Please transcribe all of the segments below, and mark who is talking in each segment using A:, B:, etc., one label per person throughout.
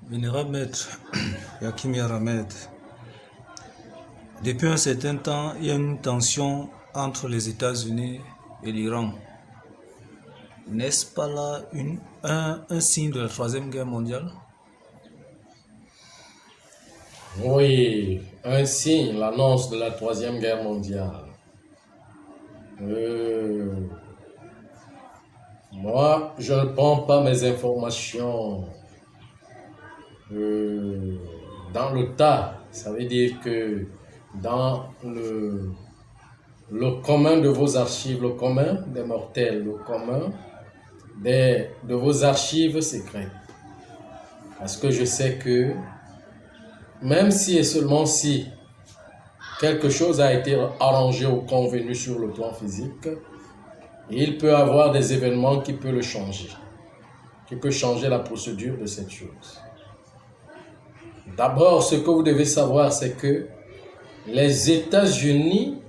A: Vénérable Maître Yakim Yaramed, depuis un certain temps, il y a une tension entre les États-Unis et l'Iran. N'est-ce pas là un signe de la Troisième Guerre mondiale?
B: Oui, un signe, l'annonce de la Troisième Guerre mondiale. Moi, je ne prends pas mes informations dans le tas. Ça veut dire que dans le commun de vos archives, le commun des mortels, le commun de vos archives secrètes. Parce que je sais que même si et seulement si quelque chose a été arrangé ou convenu sur le plan physique, il peut y avoir des événements qui peuvent le changer, qui peuvent changer la procédure de cette chose. D'abord, ce que vous devez savoir, c'est que les États-Unis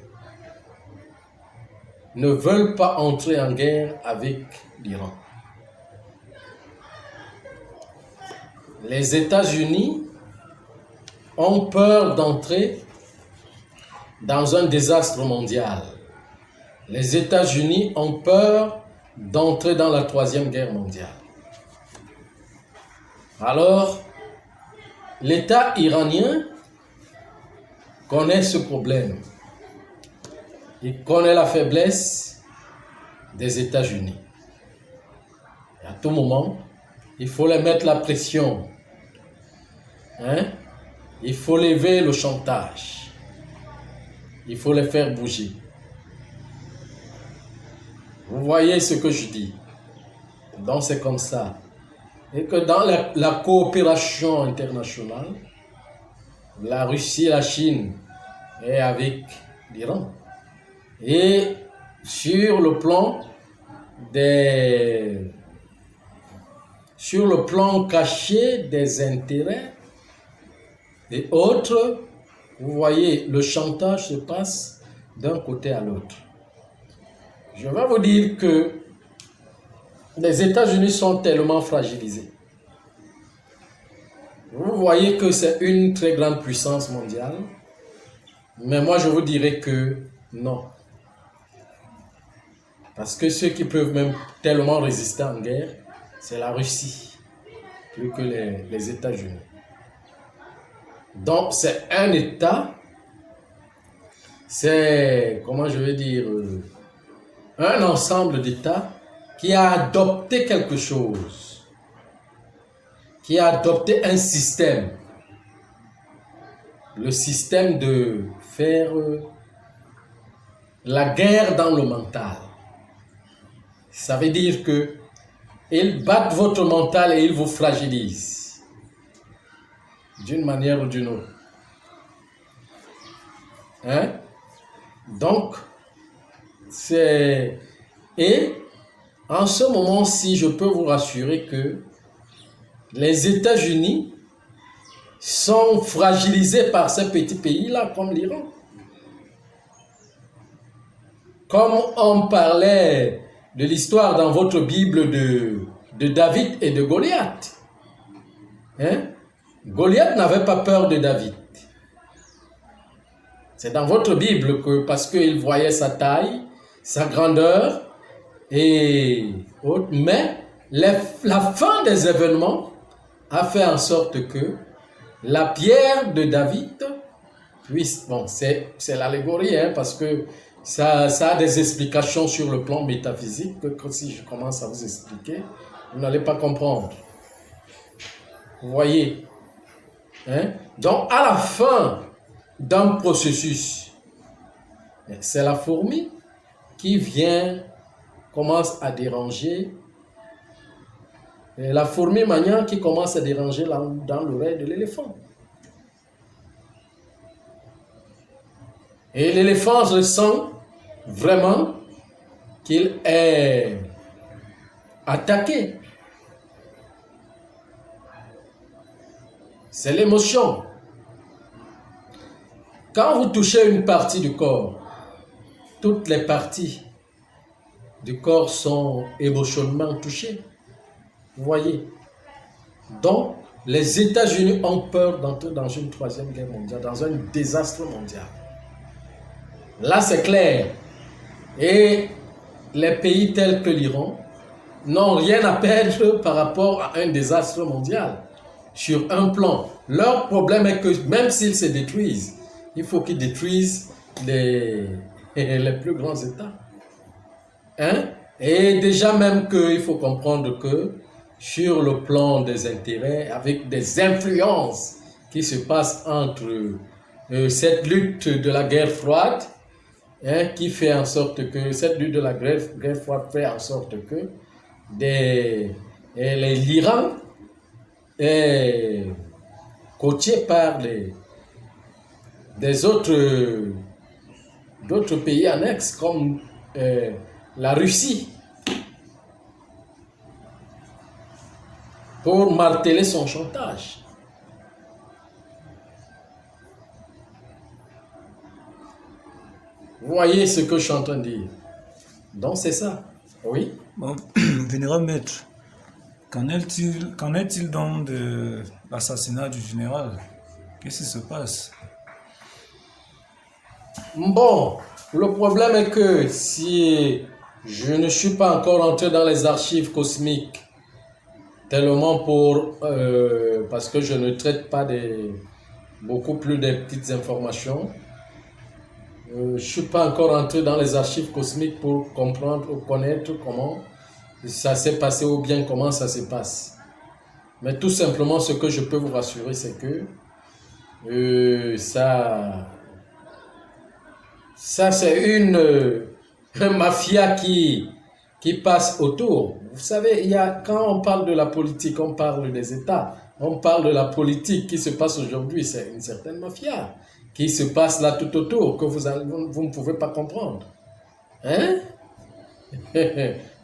B: ne veulent pas entrer en guerre avec l'Iran. Les États-Unis ont peur d'entrer dans un désastre mondial. Les États-Unis ont peur d'entrer dans la Troisième Guerre mondiale. Alors, l'État iranien connaît ce problème. Il connaît la faiblesse des États-Unis. Et à tout moment, il faut les mettre la pression. Il faut lever le chantage. Il faut les faire bouger. Vous voyez ce que je dis. Donc c'est comme ça. Et que dans la coopération internationale, la Russie et la Chine est avec l'Iran. Et sur le plan caché des intérêts et autres, vous voyez, le chantage se passe d'un côté à l'autre. Je vais vous dire que les États-Unis sont tellement fragilisés. Vous voyez que c'est une très grande puissance mondiale, mais moi je vous dirais que non. Parce que ceux qui peuvent même tellement résister en guerre, c'est la Russie, plus que les États-Unis. Donc c'est un État, c'est, comment je vais dire, un ensemble d'États qui a adopté quelque chose, qui a adopté un système, le système de faire la guerre dans le mental. Ça veut dire que ils battent votre mental et ils vous fragilisent d'une manière ou d'une autre. Donc, et en ce moment-ci, je peux vous rassurer que les États-Unis sont fragilisés par ces petits pays-là, comme l'Iran. Comme on parlait de l'histoire dans votre Bible de David et de Goliath. Goliath n'avait pas peur de David. C'est dans votre Bible que, parce qu'il voyait sa taille, sa grandeur, et autres, mais la fin des événements a fait en sorte que la pierre de David puisse, bon, c'est l'allégorie, parce que ça a des explications sur le plan métaphysique que si je commence à vous expliquer, vous n'allez pas comprendre. Vous voyez, donc à la fin d'un processus, c'est la fourmi qui commence à déranger, et la fourmi manière qui commence à déranger dans l'oreille de l'éléphant. Et l'éléphant ressent vraiment qu'il est attaqué. C'est l'émotion. Quand vous touchez une partie du corps, toutes les parties du corps sont émotionnellement touchées. Vous voyez. Donc, les États-Unis ont peur d'entrer dans une troisième guerre mondiale, dans un désastre mondial. Là, c'est clair. Et les pays tels que l'Iran n'ont rien à perdre par rapport à un désastre mondial sur un plan. Leur problème est que même s'ils se détruisent, il faut qu'ils détruisent les plus grands États. Hein? Et déjà même qu'il faut comprendre que sur le plan des intérêts, avec des influences qui se passent entre cette lutte de la guerre froide, hein, qui fait en sorte que cette lutte de la guerre froide fait en sorte que l'Iran est coaché par d'autres pays annexes comme la Russie pour marteler son chantage. Vous voyez ce que je suis en train de dire. Donc c'est ça. Oui.
A: Bon, vénérable maître, qu'en est-il donc de l'assassinat du général? Qu'est-ce qui se passe?
B: Bon, le problème est que si je ne suis pas encore entré dans les archives cosmiques, tellement parce que je ne traite pas beaucoup plus des petites informations, je ne suis pas encore entré dans les archives cosmiques pour comprendre ou connaître comment ça s'est passé ou bien comment ça se passe. Mais tout simplement, ce que je peux vous rassurer, c'est que ça c'est une mafia qui passe autour. Vous savez, quand on parle de la politique, on parle des États, on parle de la politique qui se passe aujourd'hui, c'est une certaine mafia qui se passe là tout autour, que vous ne pouvez pas comprendre. Hein?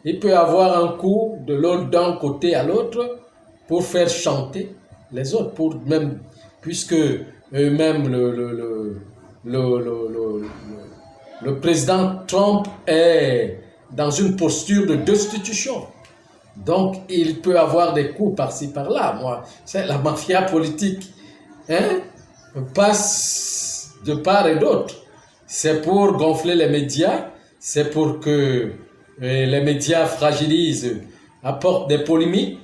B: Il peut y avoir un coup de l'autre d'un côté à l'autre pour faire chanter les autres, puisque même le président Trump est dans une posture de destitution. Donc, il peut avoir des coups par-ci, par-là. C'est la mafia politique. Hein? Passe de part et d'autre. C'est pour gonfler les médias, c'est pour que les médias fragilisent, apportent des polémiques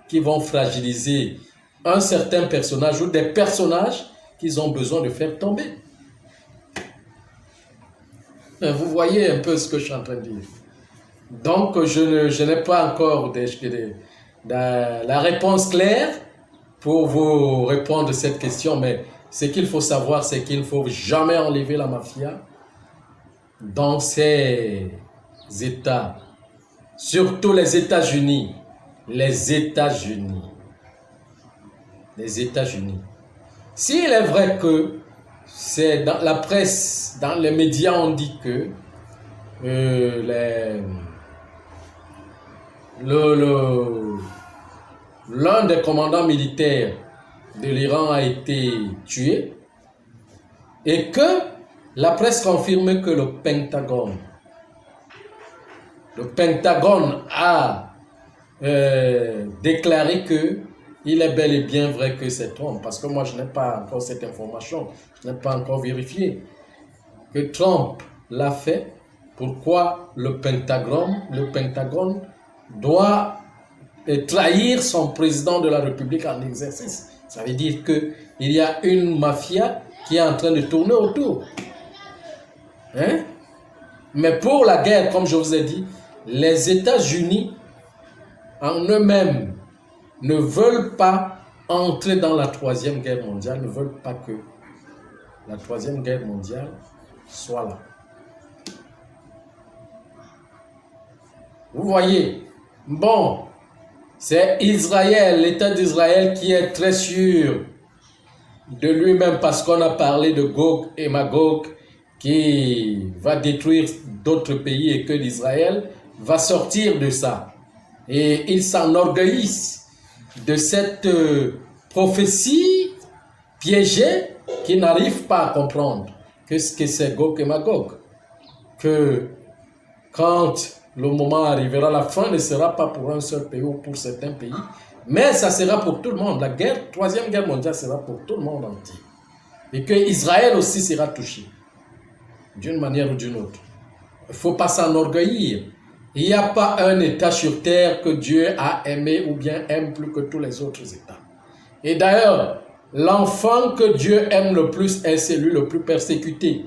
B: qui vont fragiliser un certain personnage ou des personnages qu'ils ont besoin de faire tomber. Vous voyez un peu ce que je suis en train de dire. Donc, je n'ai pas encore la réponse claire pour vous répondre à cette question, mais ce qu'il faut savoir, c'est qu'il ne faut jamais enlever la mafia dans ces États, surtout les États-Unis. Les États-Unis. Les États-Unis. S'il est vrai que c'est dans la presse, dans les médias, on dit que l'un des commandants militaires de l'Iran a été tué et que la presse confirme que le Pentagone a déclaré que il est bel et bien vrai que c'est Trump, parce que moi je n'ai pas encore cette information, je n'ai pas encore vérifié que Trump l'a fait. Pourquoi le Pentagone doit trahir son président de la République en exercice? Ça veut dire qu'il y a une mafia qui est en train de tourner autour. Hein? Mais pour la guerre, comme je vous ai dit, les États-Unis en eux-mêmes ne veulent pas entrer dans la troisième guerre mondiale, ne veulent pas que la troisième guerre mondiale soit là. Vous voyez, bon, c'est Israël, l'État d'Israël qui est très sûr de lui-même parce qu'on a parlé de Gog et Magog qui va détruire d'autres pays et que l'Israël va sortir de ça. Et ils s'enorgueillissent de cette prophétie piégée qu'ils n'arrivent pas à comprendre. Qu'est-ce que c'est Gog et Magog? Que quand le moment arrivera, la fin ne sera pas pour un seul pays ou pour certains pays, Mais ça sera pour tout le monde. La troisième guerre mondiale sera pour tout le monde entier. Et que Israël aussi sera touché, d'une manière ou d'une autre. Il ne faut pas s'enorgueillir. Il n'y a pas un État sur terre que Dieu a aimé ou bien aime plus que tous les autres États. Et d'ailleurs, l'enfant que Dieu aime le plus est celui le plus persécuté.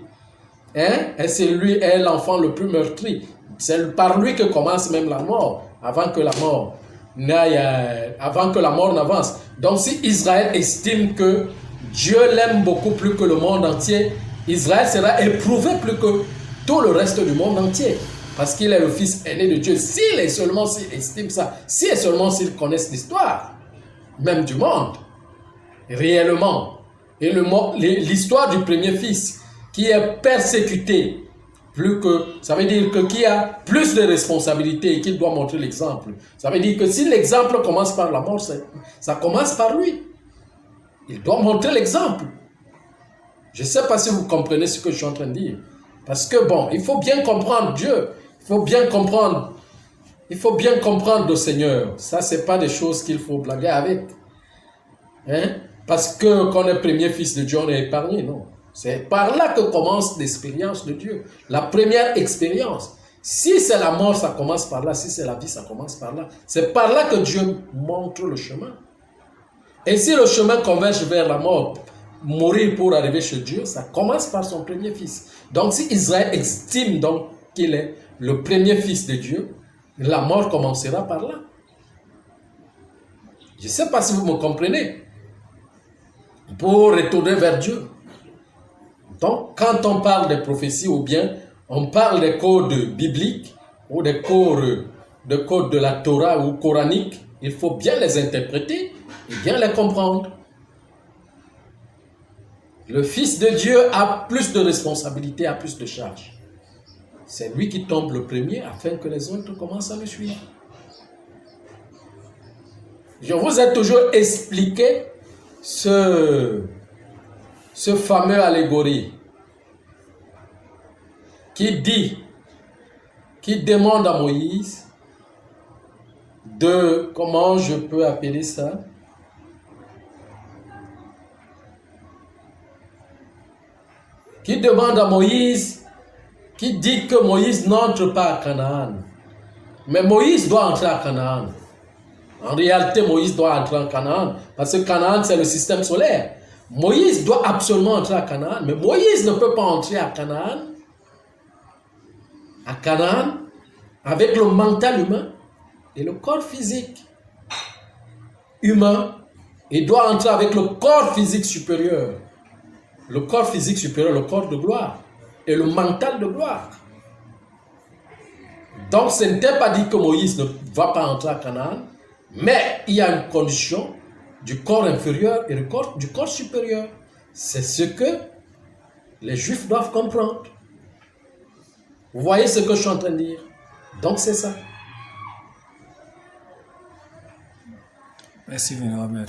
B: Et c'est lui est l'enfant le plus meurtri. C'est par lui que commence même la mort, avant que la mort n'avance. Donc si Israël estime que Dieu l'aime beaucoup plus que le monde entier, Israël sera éprouvé plus que tout le reste du monde entier. Parce qu'il est le fils aîné de Dieu. S'il estime ça, si et seulement s'ils connaissent l'histoire, même du monde, réellement, et l'histoire du premier fils, qui est persécuté, ça veut dire que qui a plus de responsabilités et qu'il doit montrer l'exemple. Ça veut dire que si l'exemple commence par la mort, ça commence par lui. Il doit montrer l'exemple. Je ne sais pas si vous comprenez ce que je suis en train de dire. Parce que bon, il faut bien comprendre Dieu. Il faut bien comprendre le Seigneur. Ça, ce n'est pas des choses qu'il faut blaguer avec. Parce que qu'on est premier fils de Dieu, on est épargné, non. C'est par là que commence l'expérience de Dieu. La première expérience. Si c'est la mort, ça commence par là. Si c'est la vie, ça commence par là. C'est par là que Dieu montre le chemin. Et si le chemin converge vers la mort, mourir pour arriver chez Dieu, ça commence par son premier fils. Donc si Israël estime donc qu'il est le premier fils de Dieu, la mort commencera par là. Je ne sais pas si vous me comprenez. Pour retourner vers Dieu. Donc, quand on parle des prophéties ou bien on parle des codes bibliques ou des codes de la Torah ou coranique, il faut bien les interpréter et bien les comprendre. Le Fils de Dieu a plus de responsabilités, a plus de charges. C'est lui qui tombe le premier afin que les autres commencent à le suivre. Je vous ai toujours expliqué ce fameux allégorie qui demande à Moïse comment je peux appeler ça? Qui demande à Moïse, qui dit que Moïse n'entre pas à Canaan. Mais Moïse doit entrer à Canaan. En réalité, Moïse doit entrer en Canaan, parce que Canaan, c'est le système solaire. Moïse doit absolument entrer à Canaan, mais Moïse ne peut pas entrer à Canaan, avec le mental humain et le corps physique humain. Il doit entrer avec le corps physique supérieur. Le corps physique supérieur, le corps de gloire, et le mental de gloire. Donc, ce n'était pas dit que Moïse ne va pas entrer à Canaan, mais il y a une condition du corps inférieur et du corps supérieur. C'est ce que les Juifs doivent comprendre. Vous voyez ce que je suis en train de dire? Donc c'est ça.
A: Merci, Vénérateur.